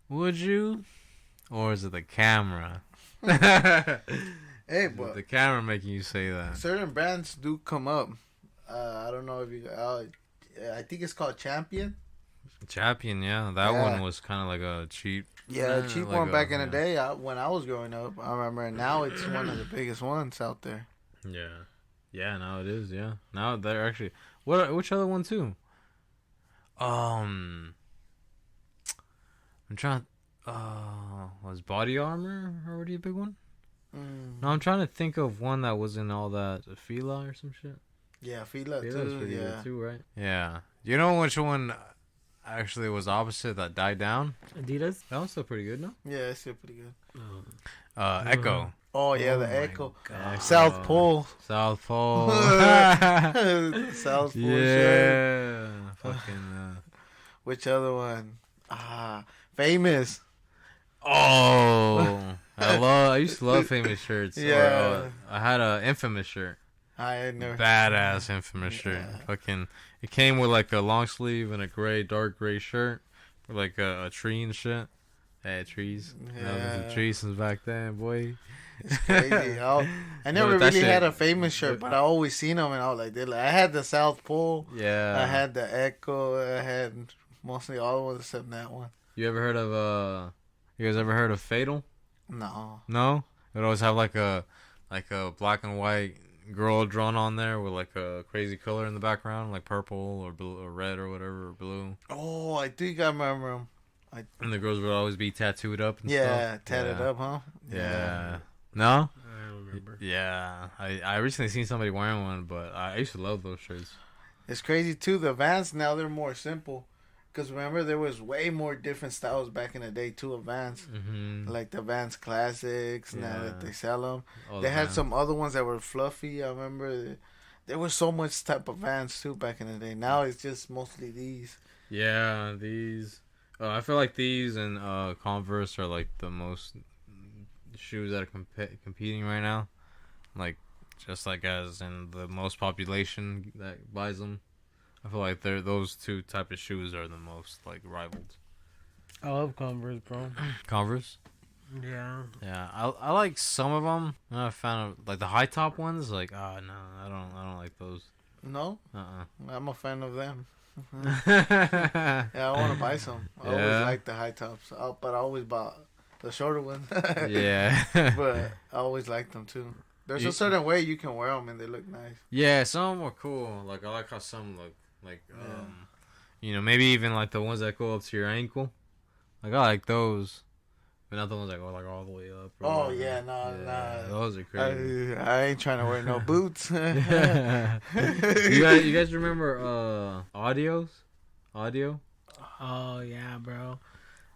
would you? Or is it the camera? Hey, but the camera making you say that. Certain brands do come up. I don't know if you. I think it's called Champion. Champion, yeah. That one was kind of like a cheap. Yeah, cheap like one back in the day when I was growing up. I remember. And now it's one of the biggest ones out there. Yeah. Yeah, now it is, yeah. Now they're actually... Which other one, too? I'm trying... was Body Armor already a big one? No, I'm trying to think of one that wasn't all that. Fila or some shit? Yeah, Fila too. Pretty good too, right? Yeah. You know which one actually was opposite that died down? Adidas? That one's still pretty good, no? Yeah, it's still pretty good. Echo. Oh, yeah, the Echo. South Pole. South Pole. South Pole. Yeah. Fucking. Which other one? Famous. Oh. I used to love Famous shirts. Yeah. I had a Infamous shirt. I had never. Badass Infamous shirt. Fucking. It came with like a long sleeve and a dark gray shirt with like a tree and shit. Hey, trees. Yeah. The trees since back then, boy. It's crazy. I never really had a Famous shirt, but I always seen them, and I was like, I had the South Pole. Yeah. I had the Echo. I had mostly all the ones except that one. You ever heard of You guys ever heard of Fatal? No. No. It would always have like a black and white girl drawn on there with like a crazy color in the background, like purple or blue or red or whatever, or blue. Oh, I think I remember them. And the girls would always be tattooed up and stuff. Tatted up, huh? Yeah. No? I don't remember. Yeah. I recently seen somebody wearing one, but I used to love those shirts. It's crazy, too. The Vans, now they're more simple. Because remember, there was way more different styles back in the day, too, of Vans. Mm-hmm. Like the Vans Classics, now that they sell them. All they had some other ones that were fluffy, I remember. There was so much type of Vans, too, back in the day. Now it's just mostly these. Yeah, these... I feel like these and Converse are like the most shoes that are competing right now. Like, just like as in the most population that buys them. I feel like those two type of shoes are the most like rivaled. I love Converse, bro. Converse? Yeah. Yeah, I like some of them. I'm not a fan of like the high top ones. Like, no, I don't like those. No? I'm a fan of them. Yeah, I want to buy some. I always like the high tops, but I always bought the shorter ones. Yeah. But I always like them too. There's a certain way you can wear them and they look nice. Yeah, some of them are cool. Like, I like how some look. Like, maybe even like the ones that go up to your ankle. Like, I like those. But not the ones that go like all the way up. Oh, yeah, nah. Those are crazy. I ain't trying to wear no boots. You guys remember Audio? Oh, yeah, bro.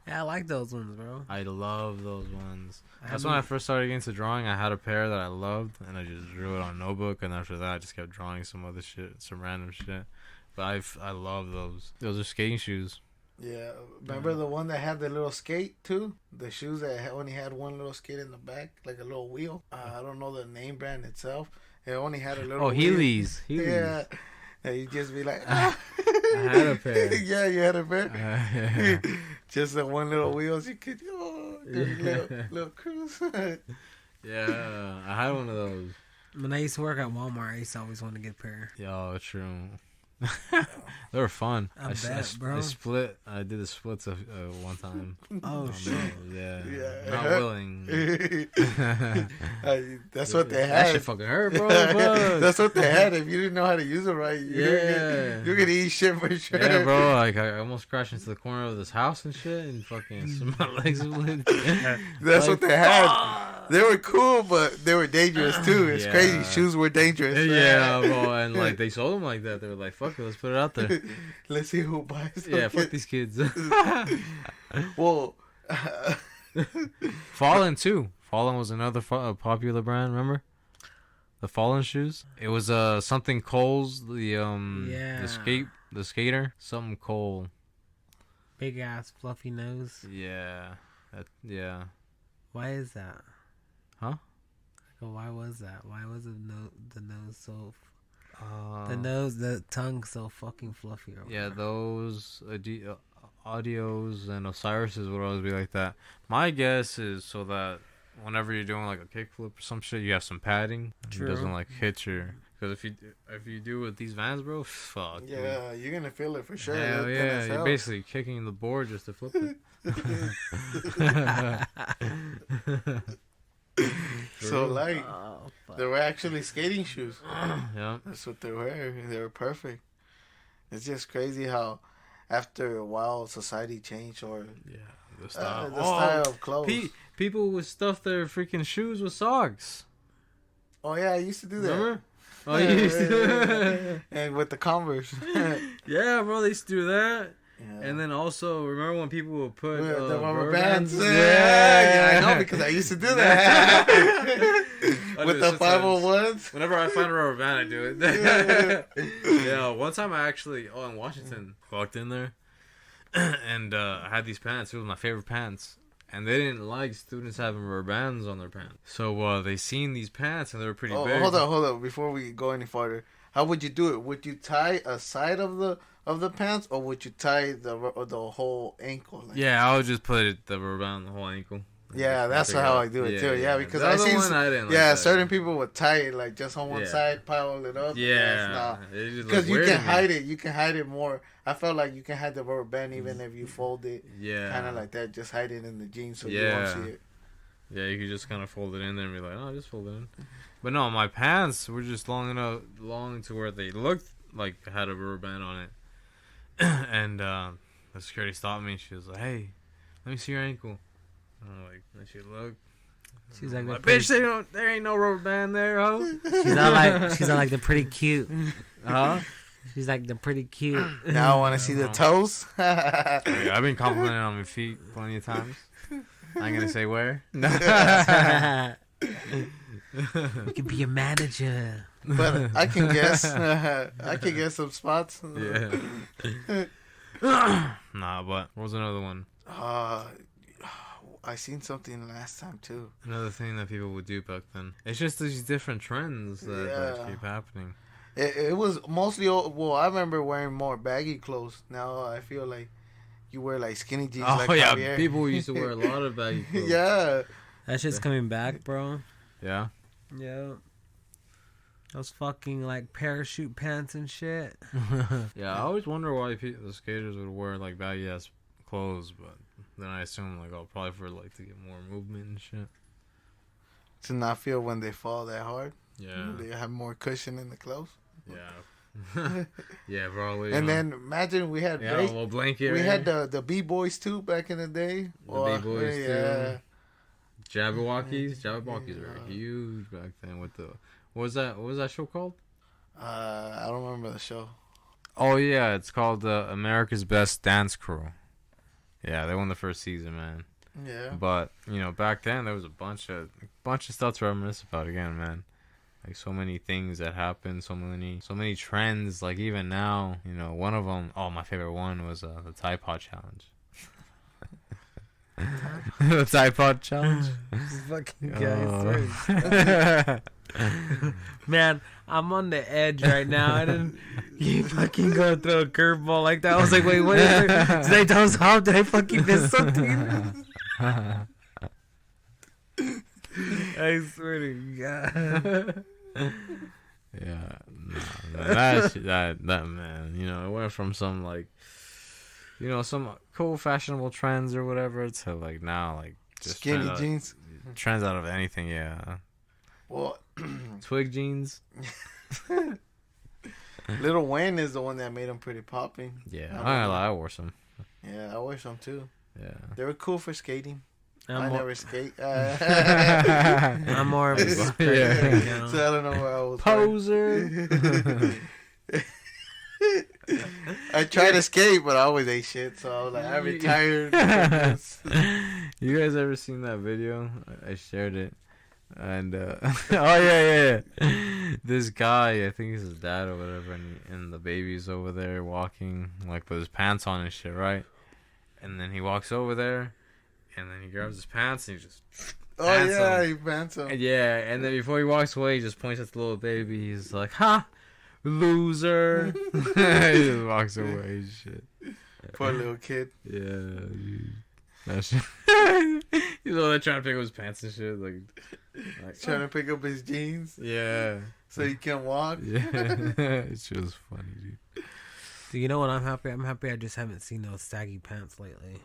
Yeah, I like those ones, bro. I love those ones. That's when I first started getting into drawing. I had a pair that I loved, and I just drew it on a notebook. And after that, I just kept drawing some other shit, some random shit. But I love those. Those are skating shoes. Yeah, remember the one that had the little skate too? The shoes that only had one little skate in the back, like a little wheel. I don't know the name brand itself. It only had a little. Oh, Heelys. Yeah, and you just be like, I had a pair. Yeah, you had a pair. Yeah. Just the one little wheels. You could little cruise. Yeah, I had one of those. When I used to work at Walmart, I used to always want to get a pair. Yo, true. They were fun. I bro. I did the splits one time. Oh, shit. Yeah. Not willing. That's what they had. That shit fucking hurt, bro. That's what they had. If you didn't know how to use it right, you're gonna eat shit for sure. Yeah, bro. Like, I almost crashed into the corner of this house and shit, and fucking my legs split. That's what they had. They were cool, but they were dangerous too. It's crazy. Shoes were dangerous. Yeah, bro. And like they sold them like that. They were like, "Fuck it, let's put it out there. Let's see who buys them." Yeah, fuck these kids. Well, Fallen too. Fallen was another popular brand. Remember the Fallen shoes? It was something Cole's the skater something Cole. Big ass fluffy nose. Yeah. Yeah. Why is that? Huh? But why was that? Why was the nose so... the tongue so fucking fluffy. Yeah, those audios and Osiris's would always be like that. My guess is so that whenever you're doing like a kickflip or some shit, you have some padding. True. It doesn't like hit your... Because if you do with these Vans, bro, fuck. Yeah, you're gonna feel it for sure. Hell yeah, you're basically kicking the board just to flip it. So like, they were actually skating shoes. Yeah, that's what they were. They were perfect. It's just crazy how, after a while, society changed or the style, style of clothes. People would stuff their freaking shoes with socks. Oh yeah, I used to do that. Remember? Oh, you used to. And with the Converse. Yeah, bro, they used to do that. Yeah. And then also, remember when people would put the rubber bands? Yeah, I know because I used to do that. With the 501s. Whenever I find a rubber band, I do it. Yeah, one time I actually, in Washington, walked in there, and I had these pants. It was my favorite pants. And they didn't like students having rubber bands on their pants. So they seen these pants, and they were pretty big. Hold on. Before we go any farther, how would you do it? Would you tie a side of the pants, or would you tie the whole ankle? Like I would just put the rubber band on the whole ankle. Yeah, that's how I do it too. Yeah, because I see certain people would tie it like just on one side, pile it up. Yeah, because you can hide it. You can hide it more. I felt like you can hide the rubber band even if you fold it. Yeah, kind of like that. Just hide it in the jeans so you won't see it. Yeah, you could just kind of fold it in there and be like, oh, just fold it in. But no, my pants were just long to where they looked like it had a rubber band on it. And the security stopped me and she was like, hey, let me see your ankle. And I'm like, and she looked. She's like, bitch, there ain't no rubber band there, ho. She's not like they're pretty cute. Huh? She's like, they're pretty cute. Now I want to see the toes. I've been complimenting on my feet plenty of times. I ain't gonna say where. We could be a manager. But I can guess. I can guess some spots. Yeah. Nah, but what was another one? I seen something last time too. Another thing that people would do back then. It's just these different trends that keep happening. It was mostly, I remember wearing more baggy clothes. Now I feel like you wear like skinny jeans. Oh, like Javier. People used to wear a lot of baggy clothes. Yeah. That shit's coming back, bro. Yeah. Yeah. Those fucking like parachute pants and shit. Yeah, I always wonder why the skaters would wear like baggy ass clothes, but then I assume like probably for like to get more movement and shit. To not feel when they fall that hard. Yeah. They have more cushion in the clothes. Yeah. Yeah, probably. And then imagine we had a little blanket. We had the B-boys too back in the day. The B-boys too. Jabberwockies. Jabberwockies were huge back then with the... What was that show called? I don't remember the show. Oh yeah, it's called America's Best Dance Crew. Yeah, they won the first season, man. Yeah. But back then there was a bunch of stuff to reminisce about again, man. Like so many things that happened, so many trends. Like even now, one of them. Oh, my favorite one was the Tide Pod Challenge. The Tide Pod Challenge. Fucking guys. Man, I'm on the edge right now. I didn't. You fucking go throw a curveball like that. I was like, wait, what is it? Did I toes off? Did I fucking miss something? I swear to God. Yeah, that man. It went from some like, some cool fashionable trends or whatever to like now like just skinny jeans. Trends out of anything, yeah. Well, twig jeans. Lil Wayne is the one that made them pretty popping. Yeah, I wore some. Yeah, I wore some too. Yeah, they were cool for skating. I never skate. I'm more of a skater. So I don't know where I was. Poser. I tried to skate, but I always ate shit. So I was like, I retired. You guys ever seen that video? I shared it. And oh yeah. This guy, I think he's his dad or whatever, and the baby's over there walking like with his pants on and shit, right? And then he walks over there, and then he grabs his pants and he just Oh yeah, he pants him. Yeah, and then before he walks away, he just points at the little baby. He's like, "Ha, loser!" He just walks away. Shit. Poor little kid. Yeah, dude. That shit. He's all there trying to pick up his pants and shit, like trying to pick up his jeans. Yeah, so he can walk. Yeah, it's just funny, dude. Do you know what I'm happy? I'm happy I just haven't seen those saggy pants lately.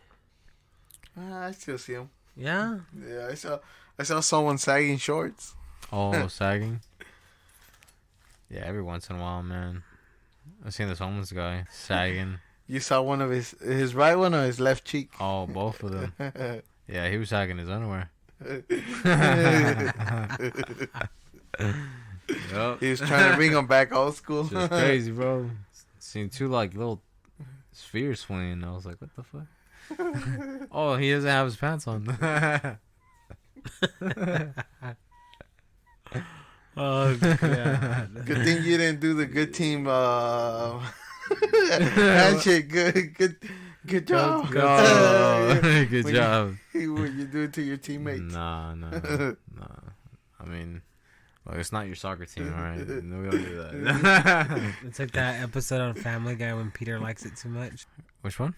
I still see him. Yeah? Yeah, I saw someone sagging shorts. Oh, sagging? Yeah, every once in a while, man. I've seen this homeless guy sagging. You saw one of his right one or his left cheek? Oh, both of them. Yeah, he was sagging his underwear. Yep. He was trying to bring him back old school. Just crazy, bro. Seen two like little spheres swinging. I was like, what the fuck? Oh, he doesn't have his pants on. Oh, God. Good thing you didn't do the good team handshake. Good job. Good job. When you do it to your teammates. Nah. I mean, well, it's not your soccer team, all right? No, we don't do that. It's like that episode on Family Guy when Peter likes it too much. Which one?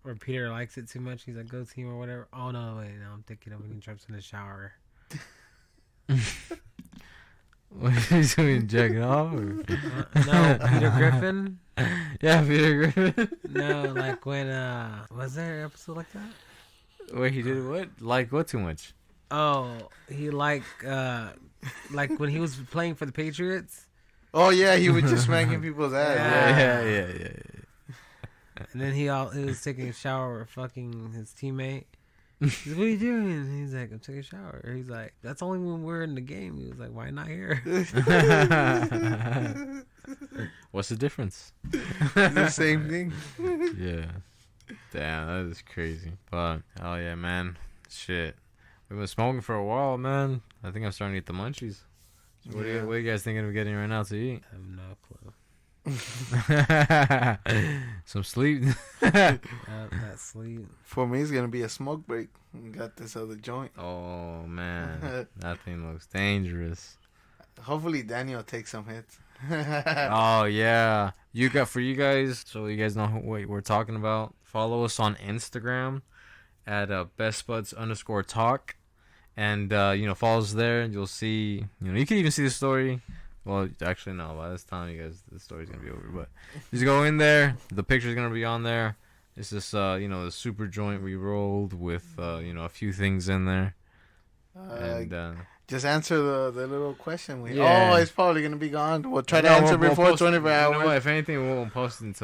Where Peter likes it too much. He's like, go team or whatever. Oh, no, wait. No, I'm thinking of when he jumps in the shower. What is he doing? Jacking off? No, Peter Griffin? Yeah, Peter Griffin. No, like when, was there an episode like that? Wait, he did what? Like what too much? Oh, he like when he was playing for the Patriots. Oh, yeah, he was just smacking people's ass. Yeah. And then he was taking a shower with fucking his teammate. He's like, what are you doing? He's like, I'm taking a shower. He's like, that's only when we're in the game. He was like, why not here? What's the difference? The same thing. Yeah. Damn, that is crazy. But, oh yeah, man. Shit. We've been smoking for a while, man. I think I'm starting to get the munchies. So what are you guys thinking of getting right now to eat? I have no clue. Some sleep. That sleep. For me, it's going to be a smoke break. We got this other joint. Oh, man. That thing looks dangerous. Hopefully, Daniel takes some hits. Oh, yeah. For you guys, so you guys know what we're talking about, follow us on Instagram at bestbuds_talk. And, follow us there. You'll see, you can even see the story. Well, actually, no. By this time, the story's going to be over. But just go in there. The picture's going to be on there. It's this, the super joint we rolled with, a few things in there. Just answer the little question. Yeah. Oh, it's probably going to be gone. We'll try to answer before 24 hours. You know what? If anything, we won't post it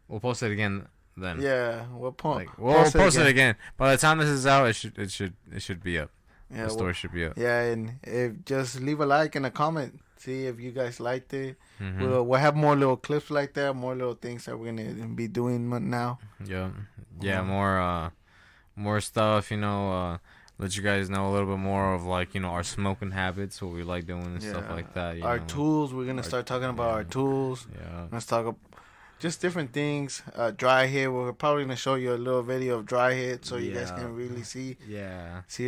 we'll post it again then. Yeah, we'll post it again. By the time this is out, it should be up. Yeah, the story should be up. Yeah, and just leave a like and a comment. See if you guys liked it. Mm-hmm. We'll have more little clips like that, more little things that we're gonna be doing now. Yeah, more stuff. Let you guys know a little bit more of our smoking habits, what we like doing and stuff like that. Our tools. We're gonna start talking about our tools. Yeah. Let's talk about just different things. Dry hit. We're probably gonna show you a little video of dry hit, so you guys can really see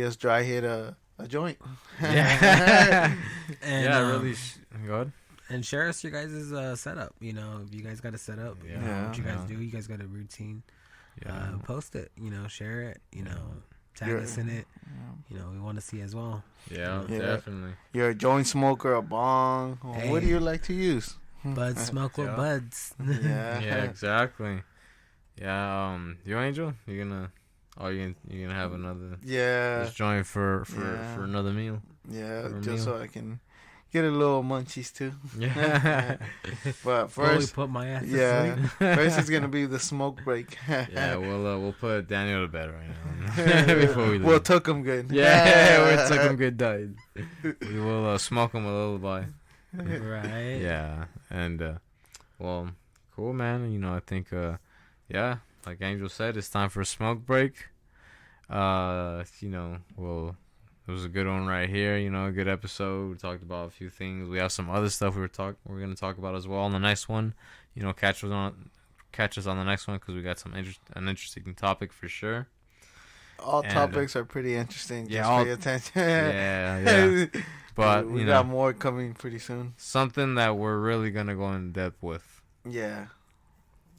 us dry hit a joint. Yeah. And, really. Go ahead. And share us your guys' setup. If you guys got a setup, what you guys do. You guys got a routine. Post it. Share it. Tag us in it. We want to see as well. Yeah, definitely. You're a joint smoker, a bong. Hey. What do you like to use? Buds smoke with buds. Yeah, exactly. Yeah, you Angel, you're gonna have another just join for another meal. Yeah, just so I can get a little munchies too. Yeah. But first, put my ass to sleep. First is gonna be the smoke break. Yeah, we'll put Daniel to bed right now before we leave. We'll tuck him good. Yeah, we'll tuck him good. Died. We will smoke him a lullaby. Right. Yeah, and cool, man. I think like Angel said, it's time for a smoke break. It was a good one right here. A good episode. We talked about a few things. We have some other stuff we're gonna talk about as well on the next one. Catch us on the next one because we got an interesting topic for sure. All topics are pretty interesting. Yeah, just pay attention. yeah. But we got more coming pretty soon. Something that we're really gonna go in depth with. Yeah.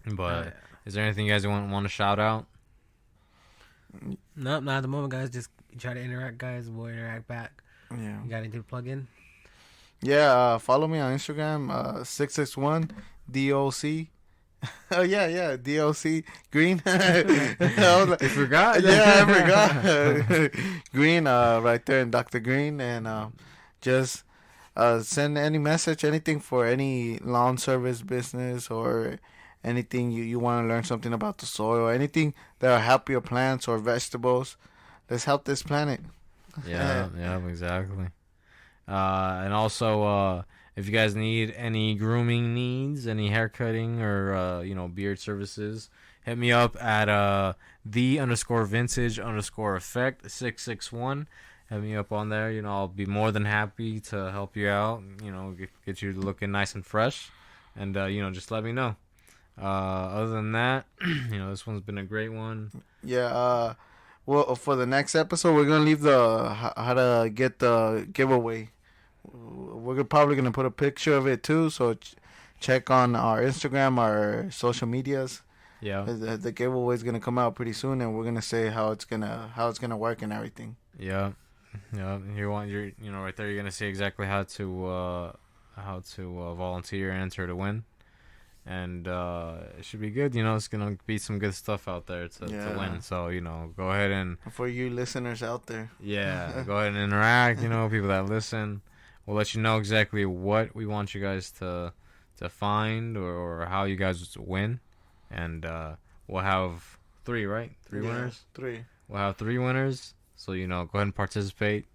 But is there anything you guys want to shout out? Nope, not at the moment, guys. Just try to interact, guys. We'll interact back. Yeah. You got anything to plug in? Yeah, follow me on Instagram, 661 DOC. Oh yeah, DOC Green. You forgot? Yeah, I forgot. Green, right there in Dr. Green, and just send any message, anything for any lawn service business or anything you want to learn something about the soil, anything that are happier plants or vegetables. Let's help this planet. Yeah, exactly. And also, if you guys need any grooming needs, any haircutting or beard services, hit me up at _vintage_effect 661. Hit me up on there. I'll be more than happy to help you out. Get you looking nice and fresh, and just let me know. Other than that, this one's been a great one. Yeah. Well, for the next episode, we're gonna leave the how to get the giveaway. We're probably gonna put a picture of it too, so check on our Instagram, our social medias. Yeah. The giveaway is gonna come out pretty soon, and we're gonna say how it's gonna work and everything. Yeah. You're right there. You're gonna see exactly how to volunteer and enter to win. And it should be good. It's gonna be some good stuff out there to win. So go ahead and for you listeners out there, go ahead and interact. People that listen, we'll let you know exactly what we want you guys to find or how you guys win, and we'll have 3, right? 3 winners. 3. We'll have 3 winners. So go ahead and participate,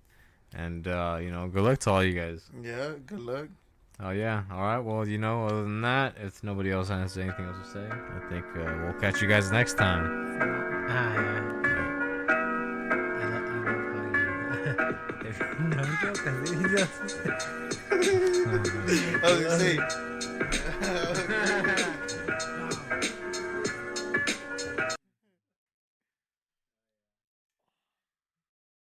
and good luck to all you guys. Yeah, good luck. Oh, yeah. All right. Well, other than that, if nobody else has anything else to say, I think we'll catch you guys next time. I was gonna say.